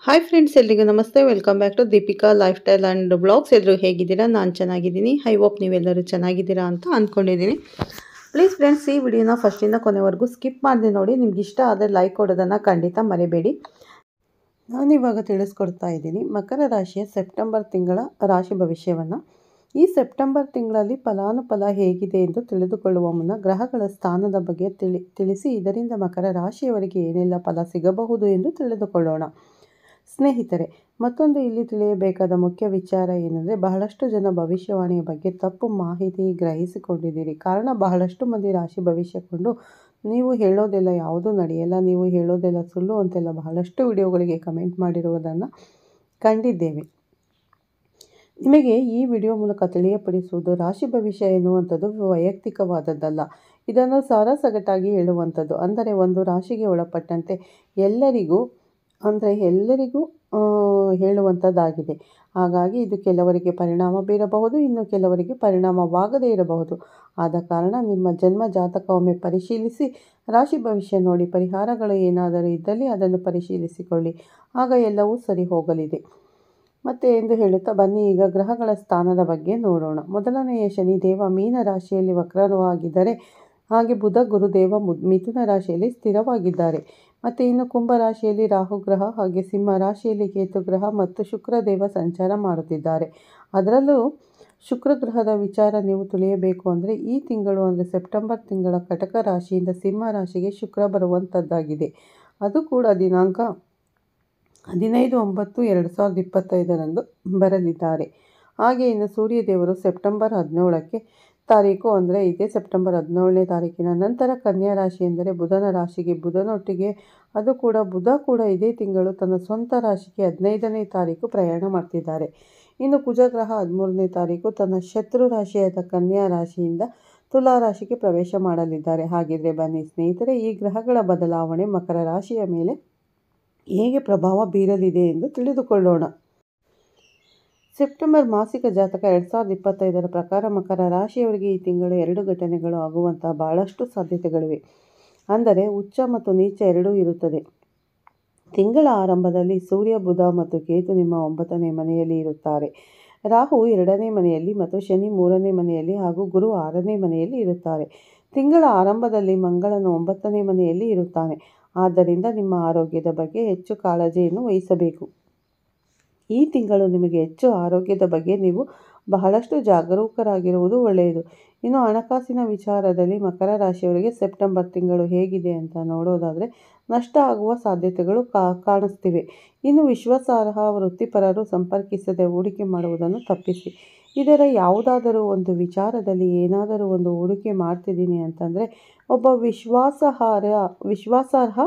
Hi friends, ಎಲ್ರಿಗೂ ನಮಸ್ತೆ. Welcome back to Deepika lifestyle and blogs. ಎಲ್ಲರೂ ಹೇಗಿದ್ದೀರಾ? ನಾನು ಚೆನ್ನಾಗಿದ್ದೀನಿ. ಐ ಹೋಪ್ ನೀವೆಲ್ಲರೂ ಚೆನ್ನಾಗಿದ್ದೀರಾ ಅಂತ ಅಂದ್ಕೊಂಡಿದ್ದೀನಿ. ಪ್ಲೀಸ್ ಫ್ರೆಂಡ್ಸ್, ಈ ವಿಡಿಯೋನ ಫಸ್ಟಿಂದ ಕೊನೆವರೆಗೂ ಸ್ಕಿಪ್ ಮಾಡದೆ ನೋಡಿ. ನಿಮ್ಗೆ ಇಷ್ಟ ಆದರೆ ಲೈಕ್ ಕೊಡೋದನ್ನು ಖಂಡಿತ ಮರಿಬೇಡಿ. ನಾನಿವಾಗ ತಿಳಿಸ್ಕೊಡ್ತಾ ಇದ್ದೀನಿ ಮಕರ ರಾಶಿಯ ಸೆಪ್ಟೆಂಬರ್ ತಿಂಗಳ ರಾಶಿ ಭವಿಷ್ಯವನ್ನು. ಈ ಸೆಪ್ಟೆಂಬರ್ ತಿಂಗಳಲ್ಲಿ ಫಲಾನುಫಲ ಹೇಗಿದೆ ಎಂದು ತಿಳಿದುಕೊಳ್ಳುವ ಮುನ್ನ ಗ್ರಹಗಳ ಸ್ಥಾನದ ಬಗ್ಗೆ ತಿಳಿಸಿ ಇದರಿಂದ ಮಕರ ರಾಶಿಯವರಿಗೆ ಏನೆಲ್ಲ ಫಲ ಸಿಗಬಹುದು ಎಂದು ತಿಳಿದುಕೊಳ್ಳೋಣ. ಸ್ನೇಹಿತರೆ, ಮತ್ತೊಂದು ಇಲ್ಲಿ ತಿಳಿಯಬೇಕಾದ ಮುಖ್ಯ ವಿಚಾರ ಏನೆಂದರೆ, ಬಹಳಷ್ಟು ಜನ ಭವಿಷ್ಯವಾಣಿಯ ಬಗ್ಗೆ ತಪ್ಪು ಮಾಹಿತಿ ಗ್ರಹಿಸಿಕೊಂಡಿದ್ದೀರಿ. ಕಾರಣ, ಬಹಳಷ್ಟು ಮಂದಿ ರಾಶಿ ಭವಿಷ್ಯಕೊಂಡು ನೀವು ಹೇಳೋದೆಲ್ಲ ಯಾವುದೂ ನಡೆಯಲ್ಲ, ನೀವು ಹೇಳೋದೆಲ್ಲ ಸುಳ್ಳು ಅಂತೆಲ್ಲ ಬಹಳಷ್ಟು ವಿಡಿಯೋಗಳಿಗೆ ಕಮೆಂಟ್ ಮಾಡಿರುವುದನ್ನು ಕಂಡಿದ್ದೇವೆ. ನಿಮಗೆ ಈ ವಿಡಿಯೋ ಮೂಲಕ ತಿಳಿಯಪಡಿಸುವುದು ರಾಶಿ ಭವಿಷ್ಯ ಎನ್ನುವಂಥದ್ದು ವೈಯಕ್ತಿಕವಾದದ್ದಲ್ಲ. ಇದನ್ನು ಸಾರಾಸಗಟಾಗಿ ಹೇಳುವಂಥದ್ದು. ಅಂದರೆ ಒಂದು ರಾಶಿಗೆ ಒಳಪಟ್ಟಂತೆ ಎಲ್ಲರಿಗೂ ಹೇಳುವಂಥದ್ದಾಗಿದೆ. ಹಾಗಾಗಿ ಇದು ಕೆಲವರಿಗೆ ಪರಿಣಾಮ ಬೀರಬಹುದು, ಇನ್ನು ಕೆಲವರಿಗೆ ಪರಿಣಾಮವಾಗದೇ ಇರಬಹುದು. ಆದ ಕಾರಣ ನಿಮ್ಮ ಜನ್ಮ ಜಾತಕ ಒಮ್ಮೆ ಪರಿಶೀಲಿಸಿ ರಾಶಿ ಭವಿಷ್ಯ ನೋಡಿ. ಪರಿಹಾರಗಳು ಏನಾದರೂ ಇದ್ದಲ್ಲಿ ಅದನ್ನು ಪರಿಶೀಲಿಸಿಕೊಳ್ಳಿ, ಆಗ ಎಲ್ಲವೂ ಸರಿ ಹೋಗಲಿದೆ ಮತ್ತೆ ಎಂದು ಹೇಳುತ್ತಾ ಬನ್ನಿ ಈಗ ಗ್ರಹಗಳ ಸ್ಥಾನದ ಬಗ್ಗೆ ನೋಡೋಣ. ಮೊದಲನೆಯ ಶನಿದೇವ ಮೀನ ರಾಶಿಯಲ್ಲಿ ವಕ್ರವಾಗಿದ್ದರೆ, ಹಾಗೆ ಬುಧ ಗುರುದೇವ ಮಿಥುನ ರಾಶಿಯಲ್ಲಿ ಸ್ಥಿರವಾಗಿದ್ದಾರೆ. ಮತ್ತು ಇನ್ನು ಕುಂಭ ರಾಶಿಯಲ್ಲಿ ರಾಹು ಗ್ರಹ, ಹಾಗೆ ಸಿಂಹ ರಾಶಿಯಲ್ಲಿ ಕೇತು ಗ್ರಹ ಮತ್ತು ಶುಕ್ರದೇವ ಸಂಚಾರ ಮಾಡುತ್ತಿದ್ದಾರೆ. ಅದರಲ್ಲೂ ಶುಕ್ರ ಗ್ರಹದ ವಿಚಾರ ನೀವು ತಿಳಿಯಬೇಕು ಅಂದರೆ, ಈ ತಿಂಗಳು ಅಂದರೆ ಸೆಪ್ಟೆಂಬರ್ ತಿಂಗಳ ಕಟಕ ರಾಶಿಯಿಂದ ಸಿಂಹ ರಾಶಿಗೆ ಶುಕ್ರ ಬರುವಂಥದ್ದಾಗಿದೆ. ಅದು ಕೂಡ ದಿನಾಂಕ 15/9/2025 ಬರಲಿದ್ದಾರೆ. ಹಾಗೆ ಇನ್ನು ಸೂರ್ಯದೇವರು ಸೆಪ್ಟೆಂಬರ್ 17ನೇ ತಾರೀಕು ಅಂದರೆ ಇದೇ ಸೆಪ್ಟೆಂಬರ್ 17ನೇ ತಾರೀಕಿನ ನಂತರ ಕನ್ಯಾ ರಾಶಿ ಎಂದರೆ ಬುಧನ ರಾಶಿಗೆ ಬುಧನೊಟ್ಟಿಗೆ, ಅದು ಕೂಡ ಬುಧ ಕೂಡ ಇದೇ ತಿಂಗಳು ತನ್ನ ಸ್ವಂತ ರಾಶಿಗೆ 15ನೇ ತಾರೀಕು ಪ್ರಯಾಣ ಮಾಡ್ತಿದ್ದಾರೆ. ಇನ್ನು ಕುಜ ಗ್ರಹ 13ನೇ ತಾರೀಕು ತನ್ನ ಶತ್ರು ರಾಶಿಯಾದ ಕನ್ಯಾ ರಾಶಿಯಿಂದ ತುಲಾ ರಾಶಿಗೆ ಪ್ರವೇಶ ಮಾಡಲಿದ್ದಾರೆ. ಹಾಗಿದ್ರೆ ಬನ್ನಿ ಸ್ನೇಹಿತರೆ, ಈ ಗ್ರಹಗಳ ಬದಲಾವಣೆ ಮಕರ ರಾಶಿಯ ಮೇಲೆ ಹೇಗೆ ಪ್ರಭಾವ ಬೀರಲಿದೆ ಎಂದು ತಿಳಿದುಕೊಳ್ಳೋಣ. ಸೆಪ್ಟೆಂಬರ್ ಮಾಸಿಕ ಜಾತಕ 2025 ಪ್ರಕಾರ ಮಕರ ರಾಶಿಯವರಿಗೆ ಈ ತಿಂಗಳು 2 ಘಟನೆಗಳು ಆಗುವಂತಹ ಬಹಳಷ್ಟು ಸಾಧ್ಯತೆಗಳಿವೆ. ಅಂದರೆ ಉಚ್ಚ ಮತ್ತು ನೀಚ ಎರಡೂ ಇರುತ್ತದೆ. ತಿಂಗಳ ಆರಂಭದಲ್ಲಿ ಸೂರ್ಯ, ಬುಧ ಮತ್ತು ಕೇತು ನಿಮ್ಮ 9ನೇ ಮನೆಯಲ್ಲಿ ಇರುತ್ತಾರೆ. ರಾಹು 2ನೇ ಮನೆಯಲ್ಲಿ ಮತ್ತು ಶನಿ 3ನೇ ಮನೆಯಲ್ಲಿ ಹಾಗೂ ಗುರು 6ನೇ ಮನೆಯಲ್ಲಿ ಇರುತ್ತಾರೆ. ತಿಂಗಳ ಆರಂಭದಲ್ಲಿ ಮಂಗಳನು 9ನೇ ಮನೆಯಲ್ಲಿ ಇರುತ್ತಾನೆ. ಆದ್ದರಿಂದ ನಿಮ್ಮ ಆರೋಗ್ಯದ ಬಗ್ಗೆ ಹೆಚ್ಚು ಕಾಳಜಿಯನ್ನು ವಹಿಸಬೇಕು. ಈ ತಿಂಗಳು ನಿಮಗೆ ಹೆಚ್ಚು ಆರೋಗ್ಯದ ಬಗ್ಗೆ ನೀವು ಬಹಳಷ್ಟು ಜಾಗರೂಕರಾಗಿರುವುದು ಒಳ್ಳೆಯದು. ಇನ್ನು ಹಣಕಾಸಿನ ವಿಚಾರದಲ್ಲಿ ಮಕರ ರಾಶಿಯವರಿಗೆ ಸೆಪ್ಟೆಂಬರ್ ತಿಂಗಳು ಹೇಗಿದೆ ಅಂತ ನೋಡೋದಾದರೆ, ನಷ್ಟ ಆಗುವ ಸಾಧ್ಯತೆಗಳು ಕಾಣಿಸ್ತಿವೆ. ಇನ್ನು ವಿಶ್ವಾಸಾರ್ಹ ವೃತ್ತಿಪರರು ಸಂಪರ್ಕಿಸದೆ ಹೂಡಿಕೆ ಮಾಡುವುದನ್ನು ತಪ್ಪಿಸಿ. ಇದರ ಯಾವುದಾದರೂ ಒಂದು ವಿಚಾರದಲ್ಲಿ ಏನಾದರೂ ಒಂದು ಹೂಡಿಕೆ ಮಾಡ್ತಿದ್ದೀನಿ ಅಂತಂದರೆ, ಒಬ್ಬ ವಿಶ್ವಾಸಾರ್ಹ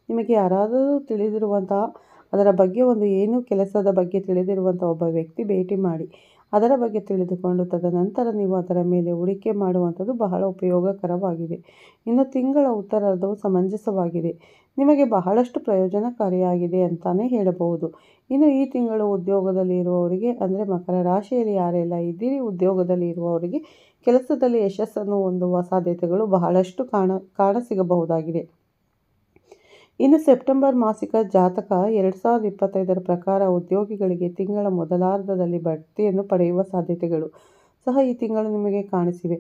ನಿಮಗೆ ಯಾರಾದರೂ ತಿಳಿದಿರುವಂತಹ ಅದರ ಬಗ್ಗೆ ಒಂದು ಕೆಲಸದ ಬಗ್ಗೆ ತಿಳಿದಿರುವಂಥ ಒಬ್ಬ ವ್ಯಕ್ತಿ ಭೇಟಿ ಮಾಡಿ ಅದರ ಬಗ್ಗೆ ತಿಳಿದುಕೊಂಡು ತದನಂತರ ನೀವು ಅದರ ಮೇಲೆ ಹೂಡಿಕೆ ಮಾಡುವಂಥದ್ದು ಬಹಳ ಉಪಯೋಗಕರವಾಗಿದೆ. ಇನ್ನು ತಿಂಗಳ ಉತ್ತರಾರ್ಧವು ಸಮಂಜಸವಾಗಿದೆ, ನಿಮಗೆ ಬಹಳಷ್ಟು ಪ್ರಯೋಜನಕಾರಿಯಾಗಿದೆ ಅಂತಾನೆ ಹೇಳಬಹುದು. ಇನ್ನು ಈ ತಿಂಗಳು ಉದ್ಯೋಗದಲ್ಲಿ ಇರುವವರಿಗೆ ಅಂದರೆ ಮಕರ ರಾಶಿಯಲ್ಲಿ ಯಾರೆಲ್ಲ ಇದ್ದೀರಿ ಉದ್ಯೋಗದಲ್ಲಿ ಇರುವವರಿಗೆ ಕೆಲಸದಲ್ಲಿ ಯಶಸ್ಸನ್ನು ಹೊಂದುವ ಸಾಧ್ಯತೆಗಳು ಬಹಳಷ್ಟು ಕಾಣಸಿಗಬಹುದಾಗಿದೆ. ಇನ್ನು ಸೆಪ್ಟೆಂಬರ್ ಮಾಸಿಕ ಜಾತಕ 2025 ಪ್ರಕಾರ ಉದ್ಯೋಗಿಗಳಿಗೆ ತಿಂಗಳ ಮೊದಲಾರ್ಧದಲ್ಲಿ ಬಡ್ತಿಯನ್ನು ಪಡೆಯುವ ಸಾಧ್ಯತೆಗಳು ಸಹ ಈ ತಿಂಗಳು ನಿಮಗೆ ಕಾಣಿಸಿವೆ.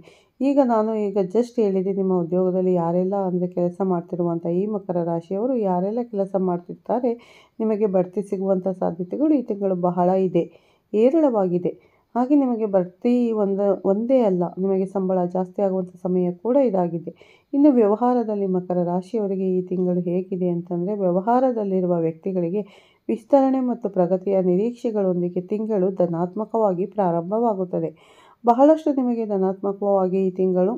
ನಾನು ಜಸ್ಟ್ ಹೇಳಿದೆ, ನಿಮ್ಮ ಉದ್ಯೋಗದಲ್ಲಿ ಯಾರೆಲ್ಲ ಅಂದರೆ ಕೆಲಸ ಮಾಡ್ತಿರುವಂಥ ಈ ಮಕರ ರಾಶಿಯವರು ಯಾರೆಲ್ಲ ಕೆಲಸ ಮಾಡ್ತಿರ್ತಾರೆ ನಿಮಗೆ ಬಡ್ತಿ ಸಿಗುವಂಥ ಸಾಧ್ಯತೆಗಳು ಈ ತಿಂಗಳು ಬಹಳ ಇದೆ, ಹೇರಳವಾಗಿದೆ. ಹಾಗೆ ನಿಮಗೆ ಬಡ್ತಿ ಒಂದೇ ಅಲ್ಲ, ನಿಮಗೆ ಸಂಬಳ ಜಾಸ್ತಿ ಆಗುವಂಥ ಸಮಯ ಕೂಡ ಇದಾಗಿದೆ. ಇನ್ನು ವ್ಯವಹಾರದಲ್ಲಿ ಮಕರ ರಾಶಿಯವರಿಗೆ ಈ ತಿಂಗಳು ಹೇಗಿದೆ ಅಂತಂದರೆ, ವ್ಯವಹಾರದಲ್ಲಿರುವ ವ್ಯಕ್ತಿಗಳಿಗೆ ವಿಸ್ತರಣೆ ಮತ್ತು ಪ್ರಗತಿಯ ನಿರೀಕ್ಷೆಗಳೊಂದಿಗೆ ತಿಂಗಳು ಧನಾತ್ಮಕವಾಗಿ ಪ್ರಾರಂಭವಾಗುತ್ತದೆ. ಬಹಳಷ್ಟು ನಿಮಗೆ ಧನಾತ್ಮಕವಾಗಿ ಈ ತಿಂಗಳು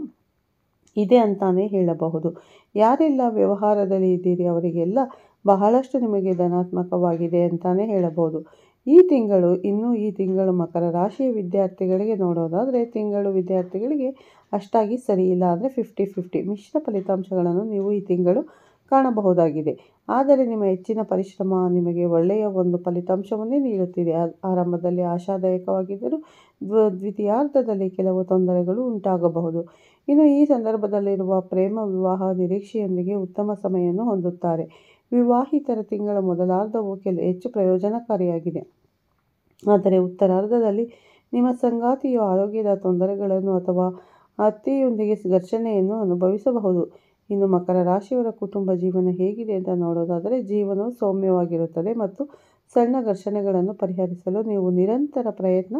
ಇದೆ ಅಂತಾನೆ ಹೇಳಬಹುದು. ಯಾರೆಲ್ಲ ವ್ಯವಹಾರದಲ್ಲಿ ಇದ್ದೀರಿ ಅವರಿಗೆಲ್ಲ ಬಹಳಷ್ಟು ನಿಮಗೆ ಧನಾತ್ಮಕವಾಗಿದೆ ಅಂತಾನೆ ಹೇಳಬಹುದು. ಈ ತಿಂಗಳು ಮಕರ ರಾಶಿಯ ವಿದ್ಯಾರ್ಥಿಗಳಿಗೆ ನೋಡೋದಾದರೆ, ತಿಂಗಳು ವಿದ್ಯಾರ್ಥಿಗಳಿಗೆ ಅಷ್ಟಾಗಿ ಸರಿಯಿಲ್ಲ, ಅಂದರೆ 50-50 ಮಿಶ್ರ ಫಲಿತಾಂಶಗಳನ್ನು ನೀವು ಈ ತಿಂಗಳು ಕಾಣಬಹುದಾಗಿದೆ. ಆದರೆ ನಿಮ್ಮ ಹೆಚ್ಚಿನ ಪರಿಶ್ರಮ ನಿಮಗೆ ಒಳ್ಳೆಯ ಒಂದು ಫಲಿತಾಂಶವನ್ನೇ ನೀಡುತ್ತಿದೆ. ಆರಂಭದಲ್ಲಿ ಆಶಾದಾಯಕವಾಗಿದ್ದರೂ ದ್ವಿತೀಯಾರ್ಧದಲ್ಲಿ ಕೆಲವು ತೊಂದರೆಗಳು ಉಂಟಾಗಬಹುದು. ಇನ್ನು ಈ ಸಂದರ್ಭದಲ್ಲಿರುವ ಪ್ರೇಮ ವಿವಾಹ ನಿರೀಕ್ಷೆಯೊಂದಿಗೆ ಉತ್ತಮ ಸಮಯವನ್ನು ಹೊಂದುತ್ತಾರೆ. ವಿವಾಹಿತರ ತಿಂಗಳ ಮೊದಲಾರ್ಧವು ಹೆಚ್ಚು ಪ್ರಯೋಜನಕಾರಿಯಾಗಿದೆ. ಆದರೆ ಉತ್ತರಾರ್ಧದಲ್ಲಿ ನಿಮ್ಮ ಸಂಗಾತಿಯು ಆರೋಗ್ಯದ ತೊಂದರೆಗಳನ್ನು ಅಥವಾ ಅತ್ತೆಯೊಂದಿಗೆ ಘರ್ಷಣೆಯನ್ನು ಅನುಭವಿಸಬಹುದು. ಇನ್ನು ಮಕರ ರಾಶಿಯವರ ಕುಟುಂಬ ಜೀವನ ಹೇಗಿದೆ ಅಂತ ನೋಡೋದಾದರೆ, ಜೀವನವು ಸೌಮ್ಯವಾಗಿರುತ್ತದೆ ಮತ್ತು ಸಣ್ಣ ಘರ್ಷಣೆಗಳನ್ನು ಪರಿಹರಿಸಲು ನೀವು ನಿರಂತರ ಪ್ರಯತ್ನ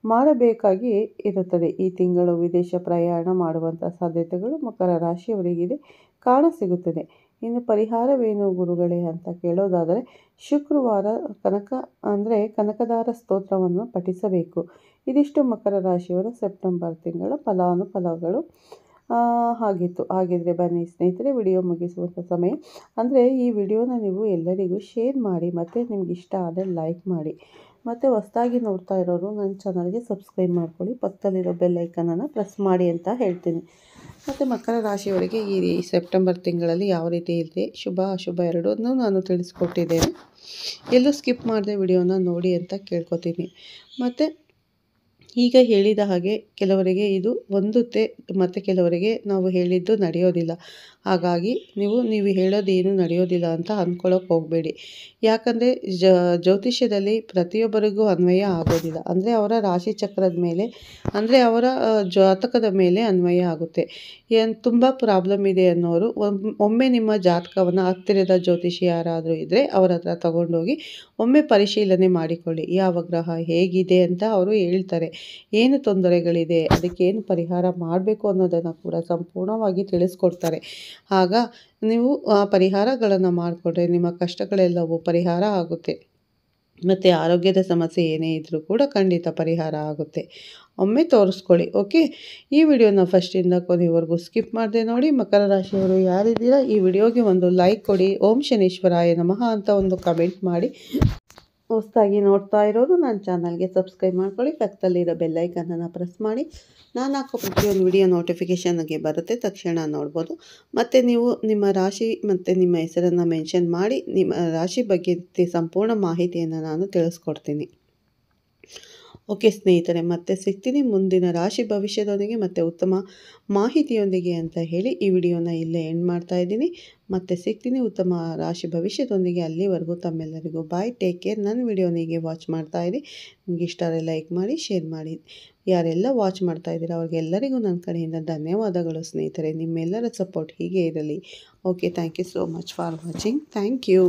ಮಾಡಬೇಕಾಗಿ ಇರುತ್ತದೆ. ಈ ತಿಂಗಳು ವಿದೇಶ ಪ್ರಯಾಣ ಮಾಡುವಂಥ ಸಾಧ್ಯತೆಗಳು ಮಕರ ರಾಶಿಯವರಿಗಿದೆ ಕಾಣಸಿಗುತ್ತದೆ. ಇನ್ನು ಪರಿಹಾರವೇನು ಗುರುಗಳೇ ಅಂತ ಕೇಳೋದಾದರೆ, ಶುಕ್ರವಾರ ಕನಕದಾರ ಸ್ತೋತ್ರವನ್ನು ಪಠಿಸಬೇಕು. ಇದಿಷ್ಟು ಮಕರ ರಾಶಿಯವರ ಸೆಪ್ಟೆಂಬರ್ ತಿಂಗಳ ಫಲಾನುಫಲಗಳು ಆಗಿತ್ತು. ಹಾಗಿದ್ರೆ ಬನ್ನಿ ಸ್ನೇಹಿತರೆ, ವಿಡಿಯೋ ಮುಗಿಸುವಂಥ ಸಮಯ. ಅಂದರೆ ಈ ವಿಡಿಯೋನ ನೀವು ಎಲ್ಲರಿಗೂ ಶೇರ್ ಮಾಡಿ ಮತ್ತು ನಿಮ್ಗೆ ಇಷ್ಟ ಆದರೆ ಲೈಕ್ ಮಾಡಿ. ಮತ್ತು ಹೊಸದಾಗಿ ನೋಡ್ತಾ ಇರೋರು ನನ್ನ ಚಾನಲ್ಗೆ ಸಬ್ಸ್ಕ್ರೈಬ್ ಮಾಡ್ಕೊಳ್ಳಿ, ಪಕ್ಕದಲ್ಲಿರೋ ಬೆಲ್ ಐಕನನ್ನು ಪ್ರೆಸ್ ಮಾಡಿ ಅಂತ ಹೇಳ್ತೀನಿ. ಮತ್ತು ಮಕರ ರಾಶಿಯವರಿಗೆ ಈ ಸೆಪ್ಟೆಂಬರ್ ತಿಂಗಳಲ್ಲಿ ಯಾವ ರೀತಿ ಇದೆ, ಶುಭ ಅಶುಭ ಎರಡನ್ನೂ ನಾನು ತಿಳಿಸ್ಕೊಟ್ಟಿದ್ದೇನೆ. ಎಲ್ಲೂ ಸ್ಕಿಪ್ ಮಾಡದೆ ವಿಡಿಯೋನ ನೋಡಿ ಅಂತ ಕೇಳ್ಕೊತೀನಿ. ಮತ್ತು ಈಗ ಹೇಳಿದ ಹಾಗೆ ಕೆಲವರಿಗೆ ಇದು ಹೊಂದುತ್ತೆ ಮತ್ತು ಕೆಲವರಿಗೆ ನಾವು ಹೇಳಿದ್ದು ನಡೆಯೋದಿಲ್ಲ. ಹಾಗಾಗಿ ನೀವು ಹೇಳೋದೇನು ನಡೆಯೋದಿಲ್ಲ ಅಂತ ಅಂದ್ಕೊಳ್ಳೋಕೆ ಹೋಗಬೇಡಿ. ಯಾಕಂದರೆ ಜ್ಯೋತಿಷ್ಯದಲ್ಲಿ ಪ್ರತಿಯೊಬ್ಬರಿಗೂ ಅನ್ವಯ ಆಗೋದಿಲ್ಲ. ಅಂದರೆ ಅವರ ರಾಶಿ ಚಕ್ರದ ಮೇಲೆ, ಅಂದರೆ ಅವರ ಜಾತಕದ ಮೇಲೆ ಅನ್ವಯ ಆಗುತ್ತೆ. ತುಂಬ ಪ್ರಾಬ್ಲಮ್ ಇದೆ ಅನ್ನೋರು ಒಮ್ಮೆ ನಿಮ್ಮ ಜಾತಕವನ್ನು ಹತ್ತಿರದ ಜ್ಯೋತಿಷಿ ಯಾರಾದರೂ ಇದ್ದರೆ ಅವರ ಹತ್ರ ತಗೊಂಡೋಗಿ ಒಮ್ಮೆ ಪರಿಶೀಲನೆ ಮಾಡಿಕೊಳ್ಳಿ. ಯಾವ ಗ್ರಹ ಹೇಗಿದೆ ಅಂತ ಅವರು ಹೇಳ್ತಾರೆ. ಏನು ತೊಂದರೆಗಳಿದೆ, ಅದಕ್ಕೇನು ಪರಿಹಾರ ಮಾಡಬೇಕು ಅನ್ನೋದನ್ನು ಕೂಡ ಸಂಪೂರ್ಣವಾಗಿ ತಿಳಿಸ್ಕೊಡ್ತಾರೆ. ಆಗ ನೀವು ಆ ಪರಿಹಾರಗಳನ್ನು ಮಾಡಿಕೊಂಡ್ರೆ ನಿಮ್ಮ ಕಷ್ಟಗಳೆಲ್ಲವೂ ಪರಿಹಾರ ಆಗುತ್ತೆ. ಮತ್ತು ಆರೋಗ್ಯದ ಸಮಸ್ಯೆ ಏನೇ ಇದ್ದರೂ ಕೂಡ ಖಂಡಿತ ಪರಿಹಾರ ಆಗುತ್ತೆ. ಒಮ್ಮೆ ತೋರಿಸ್ಕೊಳ್ಳಿ. ಓಕೆ, ಈ ವಿಡಿಯೋನ ಫಸ್ಟಿಂದ ಕೊನೆವರೆಗೂ ಸ್ಕಿಪ್ ಮಾಡದೆ ನೋಡಿ. ಮಕರ ರಾಶಿಯವರು ಯಾರಿದ್ದೀರಾ ಈ ವಿಡಿಯೋಗೆ ಒಂದು ಲೈಕ್ ಕೊಡಿ. ಓಂ ಶನೀಶ್ವರಾಯ ನಮಃ ಅಂತ ಒಂದು ಕಮೆಂಟ್ ಮಾಡಿ. ಹೊಸದಾಗಿ ನೋಡ್ತಾ ಇರೋರು ನನ್ನ ಚಾನಲ್ಗೆ ಸಬ್ಸ್ಕ್ರೈಬ್ ಮಾಡ್ಕೊಳ್ಳಿ, ಪಕ್ಕದಲ್ಲಿರೋ ಬೆಲ್ ಐಕನನ್ನು ಪ್ರೆಸ್ ಮಾಡಿ. ನಾನು ಹಾಕೋ ಪ್ರತಿಯೊಂದು ವಿಡಿಯೋ ನೋಟಿಫಿಕೇಷನ್ಗೆ ಬರುತ್ತೆ, ತಕ್ಷಣ ನೋಡ್ಬೋದು. ಮತ್ತು ನೀವು ನಿಮ್ಮ ರಾಶಿ ಮತ್ತು ನಿಮ್ಮ ಹೆಸರನ್ನು ಮೆನ್ಷನ್ ಮಾಡಿ ನಿಮ್ಮ ರಾಶಿ ಬಗ್ಗೆ ಸಂಪೂರ್ಣ ಮಾಹಿತಿಯನ್ನು ನಾನು ತಿಳಿಸ್ಕೊಡ್ತೀನಿ. ಓಕೆ ಸ್ನೇಹಿತರೆ, ಮತ್ತೆ ಸಿಗ್ತೀನಿ ಮುಂದಿನ ರಾಶಿ ಭವಿಷ್ಯದೊಂದಿಗೆ ಮತ್ತು ಉತ್ತಮ ಮಾಹಿತಿಯೊಂದಿಗೆ ಅಂತ ಹೇಳಿ ಈ ವಿಡಿಯೋನ ಇಲ್ಲೇ ಎಂಡ್ ಮಾಡ್ತಾ ಇದ್ದೀನಿ. ಮತ್ತೆ ಸಿಗ್ತೀನಿ ಉತ್ತಮ ರಾಶಿ ಭವಿಷ್ಯದೊಂದಿಗೆ. ಅಲ್ಲಿವರೆಗೂ ತಮ್ಮೆಲ್ಲರಿಗೂ ಬಾಯ್, ಟೇಕ್ ಕೇರ್. ನನ್ನ ವಿಡಿಯೋನಿಗೆ ವಾಚ್ ಮಾಡ್ತಾ ಇರಿ. ನಿಮ್ಗೆ ಇಷ್ಟ ಆದರೆ ಲೈಕ್ ಮಾಡಿ, ಶೇರ್ ಮಾಡಿ. ಯಾರೆಲ್ಲ ವಾಚ್ ಮಾಡ್ತಾ ಇದ್ದೀರಾ ಅವ್ರಿಗೆಲ್ಲರಿಗೂ ನನ್ನ ಕಡೆಯಿಂದ ಧನ್ಯವಾದಗಳು ಸ್ನೇಹಿತರೆ. ನಿಮ್ಮೆಲ್ಲರ ಸಪೋರ್ಟ್ ಹೀಗೆ ಇರಲಿ. Okay, thank you so much for watching. Thank you.